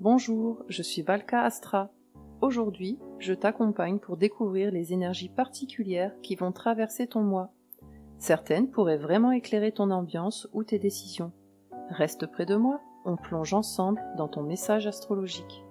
Bonjour, je suis Valka Astra. Aujourd'hui, je t'accompagne pour découvrir les énergies particulières qui vont traverser ton mois. Certaines pourraient vraiment éclairer ton ambiance ou tes décisions. Reste près de moi, on plonge ensemble dans ton message astrologique.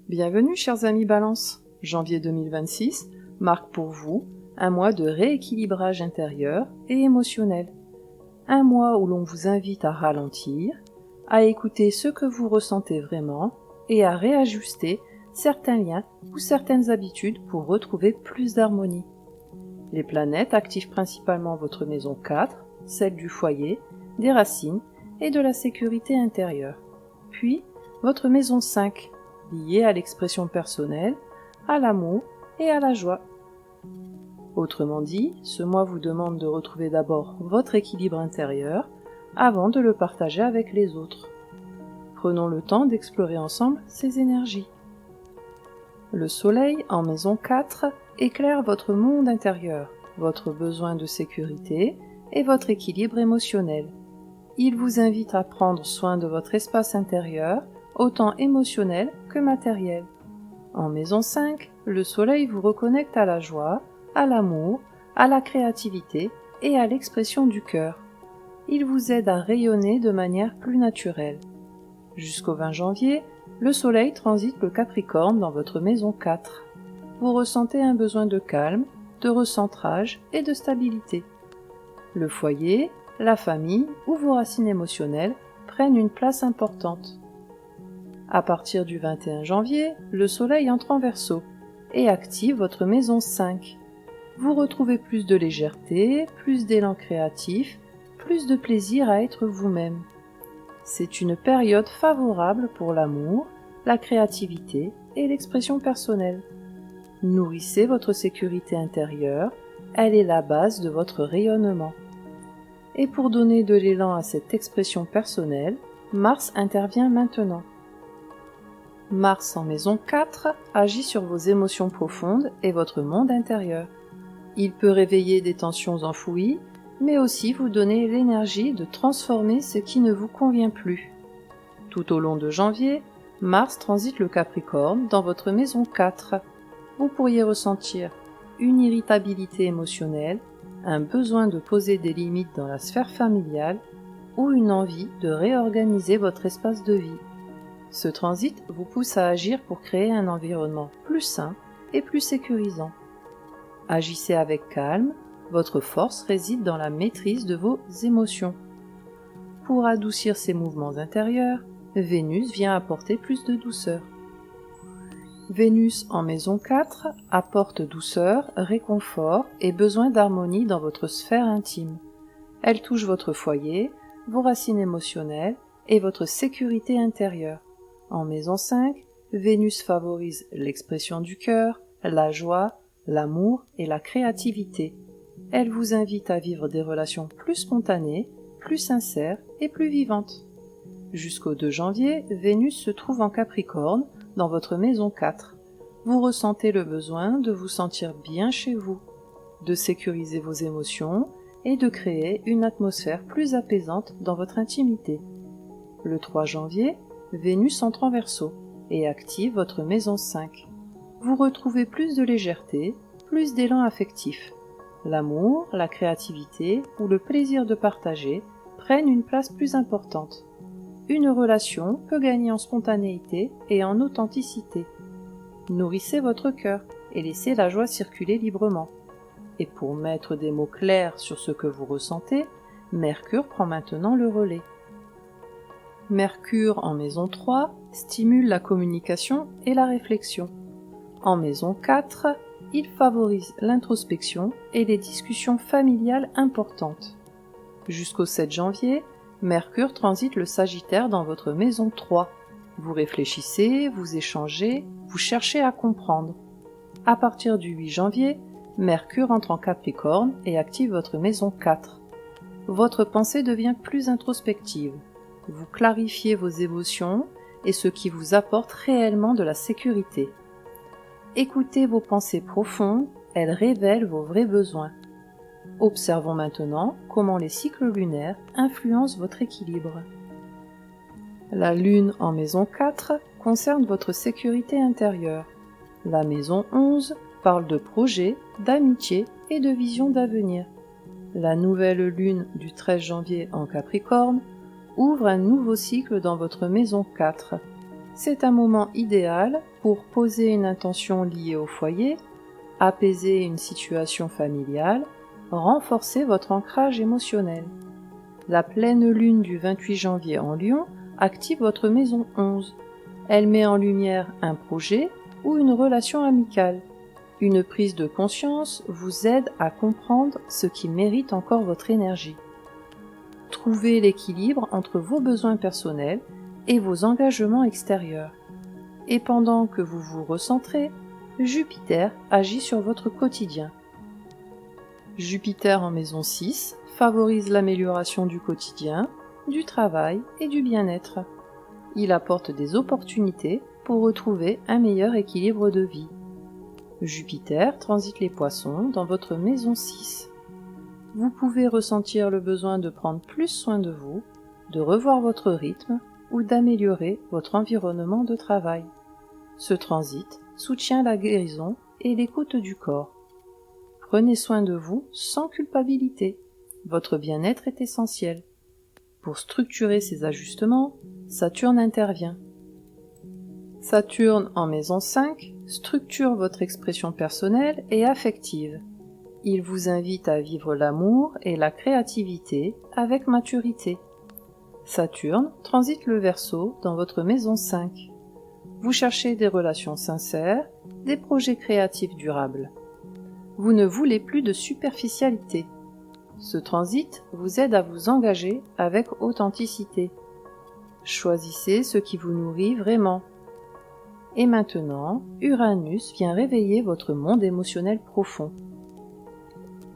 Bienvenue chers amis Balance. Janvier 2026 marque pour vous un mois de rééquilibrage intérieur et émotionnel. Un mois où l'on vous invite à ralentir, à écouter ce que vous ressentez vraiment et à réajuster certains liens ou certaines habitudes pour retrouver plus d'harmonie. Les planètes activent principalement votre maison 4, celle du foyer, des racines et de la sécurité intérieure. Puis, votre maison 5, liée à l'expression personnelle, à l'amour et à la joie. Autrement dit, ce mois vous demande de retrouver d'abord votre équilibre intérieur avant de le partager avec les autres. Prenons le temps d'explorer ensemble ces énergies. Le soleil en maison 4 éclaire votre monde intérieur, votre besoin de sécurité et votre équilibre émotionnel. Il vous invite à prendre soin de votre espace intérieur, autant émotionnel que matériel. En maison 5, le soleil vous reconnecte à la joie, à l'amour, à la créativité et à l'expression du cœur. Il vous aide à rayonner de manière plus naturelle. Jusqu'au 20 janvier, le soleil transite le Capricorne dans votre maison 4. Vous ressentez un besoin de calme, de recentrage et de stabilité. Le foyer, la famille ou vos racines émotionnelles prennent une place importante. À partir du 21 janvier, le soleil entre en Verseau et active votre maison 5. Vous retrouvez plus de légèreté, plus d'élan créatif, plus de plaisir à être vous-même. C'est une période favorable pour l'amour, la créativité et l'expression personnelle. Nourrissez votre sécurité intérieure, elle est la base de votre rayonnement. Et pour donner de l'élan à cette expression personnelle, Mars intervient maintenant. Mars en maison 4 agit sur vos émotions profondes et votre monde intérieur. Il peut réveiller des tensions enfouies, mais aussi vous donner l'énergie de transformer ce qui ne vous convient plus. Tout au long de janvier, Mars transite le Capricorne dans votre maison 4. Vous pourriez ressentir une irritabilité émotionnelle, un besoin de poser des limites dans la sphère familiale ou une envie de réorganiser votre espace de vie. Ce transit vous pousse à agir pour créer un environnement plus sain et plus sécurisant. Agissez avec calme, votre force réside dans la maîtrise de vos émotions. Pour adoucir ces mouvements intérieurs, Vénus vient apporter plus de douceur. Vénus en maison 4 apporte douceur, réconfort et besoin d'harmonie dans votre sphère intime. Elle touche votre foyer, vos racines émotionnelles et votre sécurité intérieure. En maison 5, Vénus favorise l'expression du cœur, la joie, l'amour et la créativité. Elle vous invite à vivre des relations plus spontanées, plus sincères et plus vivantes. Jusqu'au 2 janvier, Vénus se trouve en Capricorne, dans votre maison 4. Vous ressentez le besoin de vous sentir bien chez vous, de sécuriser vos émotions et de créer une atmosphère plus apaisante dans votre intimité. Le 3 janvier, Vénus entre en Verseau et active votre maison 5. Vous retrouvez plus de légèreté, plus d'élan affectif. L'amour, la créativité ou le plaisir de partager prennent une place plus importante. Une relation peut gagner en spontanéité et en authenticité. Nourrissez votre cœur et laissez la joie circuler librement. Et pour mettre des mots clairs sur ce que vous ressentez, Mercure prend maintenant le relais. Mercure en maison 3 stimule la communication et la réflexion. En maison 4, il favorise l'introspection et les discussions familiales importantes. Jusqu'au 7 janvier, Mercure transite le Sagittaire dans votre maison 3. Vous réfléchissez, vous échangez, vous cherchez à comprendre. À partir du 8 janvier, Mercure entre en Capricorne et active votre maison 4. Votre pensée devient plus introspective. Vous clarifiez vos émotions et ce qui vous apporte réellement de la sécurité. Écoutez vos pensées profondes, elles révèlent vos vrais besoins. Observons maintenant comment les cycles lunaires influencent votre équilibre. La lune en maison 4 concerne votre sécurité intérieure. La maison 11 parle de projets, d'amitié et de visions d'avenir. La nouvelle lune du 13 janvier en Capricorne ouvre un nouveau cycle dans votre maison 4. C'est un moment idéal pour poser une intention liée au foyer, apaiser une situation familiale, renforcer votre ancrage émotionnel. La pleine lune du 28 janvier en Lion active votre maison 11. Elle met en lumière un projet ou une relation amicale. Une prise de conscience vous aide à comprendre ce qui mérite encore votre énergie. Trouvez l'équilibre entre vos besoins personnels et vos engagements extérieurs. Et pendant que vous vous recentrez, Jupiter agit sur votre quotidien. Jupiter en maison 6 favorise l'amélioration du quotidien, du travail et du bien-être. Il apporte des opportunités pour retrouver un meilleur équilibre de vie. Jupiter transite les Poissons dans votre maison 6. Vous pouvez ressentir le besoin de prendre plus soin de vous, de revoir votre rythme ou d'améliorer votre environnement de travail. Ce transit soutient la guérison et l'écoute du corps. Prenez soin de vous sans culpabilité. Votre bien-être est essentiel. Pour structurer ces ajustements, Saturne intervient. Saturne en maison 5 structure votre expression personnelle et affective. Il vous invite à vivre l'amour et la créativité avec maturité. Saturne transite le Verseau dans votre maison 5. Vous cherchez des relations sincères, des projets créatifs durables. Vous ne voulez plus de superficialité. Ce transit vous aide à vous engager avec authenticité. Choisissez ce qui vous nourrit vraiment. Et maintenant, Uranus vient réveiller votre monde émotionnel profond.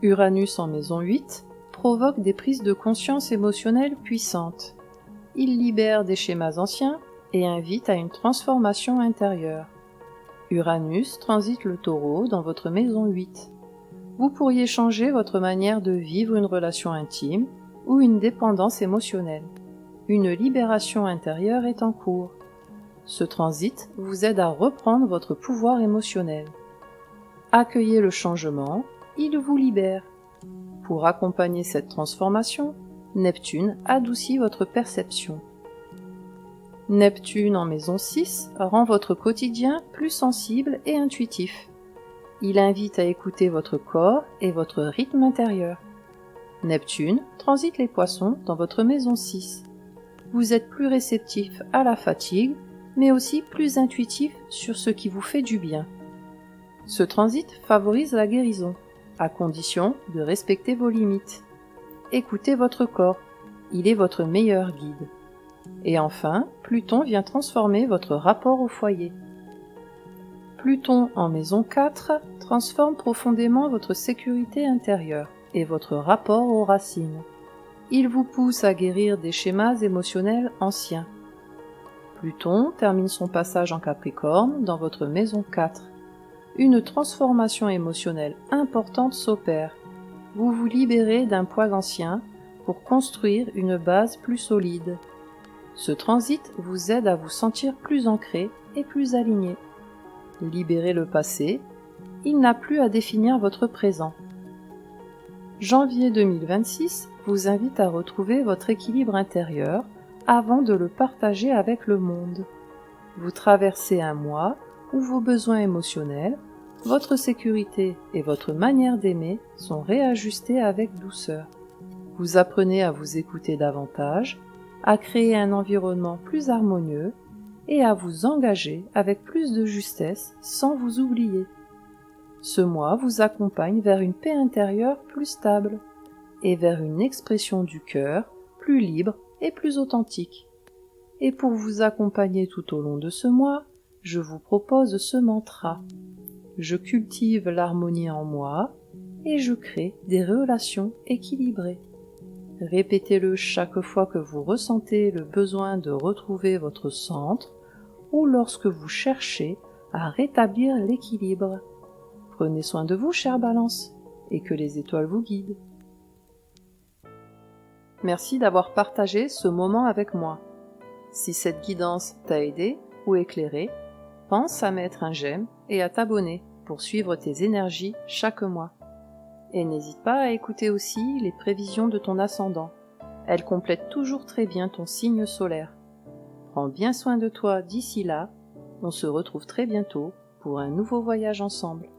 Uranus en maison 8 provoque des prises de conscience émotionnelles puissantes. Il libère des schémas anciens et invite à une transformation intérieure. Uranus transite le Taureau dans votre maison 8. Vous pourriez changer votre manière de vivre une relation intime ou une dépendance émotionnelle. Une libération intérieure est en cours. Ce transit vous aide à reprendre votre pouvoir émotionnel. Accueillez le changement, il vous libère. Pour accompagner cette transformation, Neptune adoucit votre perception. Neptune en maison 6 rend votre quotidien plus sensible et intuitif. Il invite à écouter votre corps et votre rythme intérieur. Neptune transite les Poissons dans votre maison 6. Vous êtes plus réceptif à la fatigue, mais aussi plus intuitif sur ce qui vous fait du bien. Ce transit favorise la guérison, à condition de respecter vos limites. Écoutez votre corps, il est votre meilleur guide. Et enfin, Pluton vient transformer votre rapport au foyer. Pluton en maison 4 transforme profondément votre sécurité intérieure et votre rapport aux racines. Il vous pousse à guérir des schémas émotionnels anciens. Pluton termine son passage en Capricorne dans votre maison 4. Une transformation émotionnelle importante s'opère. Vous vous libérez d'un poids ancien pour construire une base plus solide. Ce transit vous aide à vous sentir plus ancré et plus aligné. Libérez le passé, il n'a plus à définir votre présent. Janvier 2026 vous invite à retrouver votre équilibre intérieur avant de le partager avec le monde. Vous traversez un mois où vos besoins émotionnels, votre sécurité et votre manière d'aimer sont réajustés avec douceur. Vous apprenez à vous écouter davantage, à créer un environnement plus harmonieux et à vous engager avec plus de justesse sans vous oublier. Ce mois vous accompagne vers une paix intérieure plus stable et vers une expression du cœur plus libre et plus authentique. Et pour vous accompagner tout au long de ce mois, je vous propose ce mantra. Je cultive l'harmonie en moi et je crée des relations équilibrées. Répétez-le chaque fois que vous ressentez le besoin de retrouver votre centre ou lorsque vous cherchez à rétablir l'équilibre. Prenez soin de vous, chère Balance, et que les étoiles vous guident. Merci d'avoir partagé ce moment avec moi. Si cette guidance t'a aidé ou éclairé, pense à mettre un j'aime et à t'abonner pour suivre tes énergies chaque mois. Et n'hésite pas à écouter aussi les prévisions de ton ascendant. Elles complètent toujours très bien ton signe solaire. Prends bien soin de toi d'ici là. On se retrouve très bientôt pour un nouveau voyage ensemble.